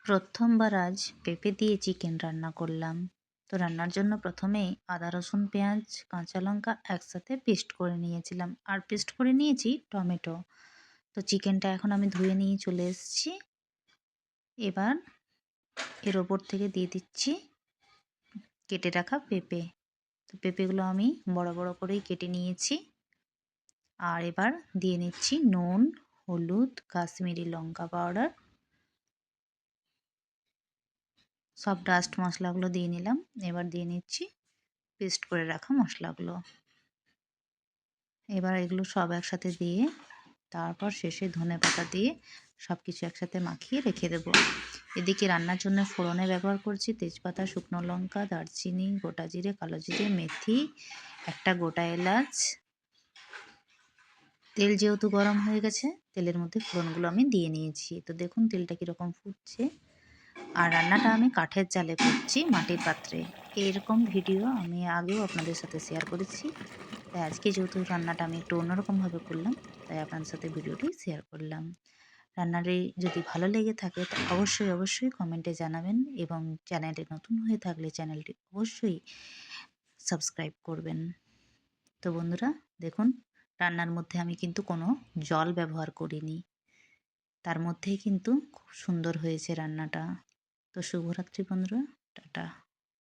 প্রথমবার আজ পেঁপে দিয়ে চিকেন রান্না করলাম। তো রান্নার জন্য প্রথমেই আদা রসুন পেঁয়াজ কাঁচা লঙ্কা একসাথে পেস্ট করে নিয়েছিলাম, আর পেস্ট করে নিয়েছি টমেটো। তো চিকেনটা এখন আমি ধুয়ে নিয়ে চলে এসেছি। এবার এর ওপর থেকে দিয়ে দিচ্ছি কেটে রাখা পেঁপে। তো পেঁপেগুলো আমি বড় বড় করেই কেটে নিয়েছি। আর এবার দিয়ে নিচ্ছি নুন, হলুদ, কাশ্মীরি লঙ্কা পাউডার, সব ডাস্ট মশলাগুলো দিয়ে নিলাম। এবার দিয়ে নিচ্ছি পেস্ট করে রাখা মশলাগুলো। এবার এগুলো সব একসাথে দিয়ে তারপর শেষে ধনেপাতা দিয়ে সব কিছু একসাথে মাখিয়ে রেখে দেবো। এদিকে রান্নার জন্য ফোড়নে ব্যবহার করছি তেজপাতা, শুকনো লঙ্কা, দারচিনি, গোটা জিরে, কালো জিরে, মেথি, একটা গোটা এলাচ। তেল যেহেতু গরম হয়ে গেছে, তেলের মধ্যে ফোড়নগুলো আমি দিয়ে নিয়েছি। তো দেখুন তেলটা কীরকম ফুটছে। আর রান্নাটা আমি কাঠের জালে করছি, মাটির পাত্রে। এরকম ভিডিও আমি আগেও আপনাদের সাথে শেয়ার করেছি। তাই আজকে যেহেতু রান্নাটা আমি একটু অন্যরকমভাবে করলাম, তাই আপনাদের সাথে ভিডিওটি শেয়ার করলাম। রান্নাটি যদি ভালো লেগে থাকে তো অবশ্যই কমেন্টে জানাবেন, এবং চ্যানেলে নতুন হয়ে থাকলে চ্যানেলটি অবশ্যই সাবস্ক্রাইব করবেন। তো বন্ধুরা দেখুন, রান্নার মধ্যে আমি কিন্তু কোনো জল ব্যবহার করিনি, তার মধ্যেই কিন্তু খুব সুন্দর হয়েছে রান্নাটা। তো শুভরাত্রি বন্ধুরা, টাটা।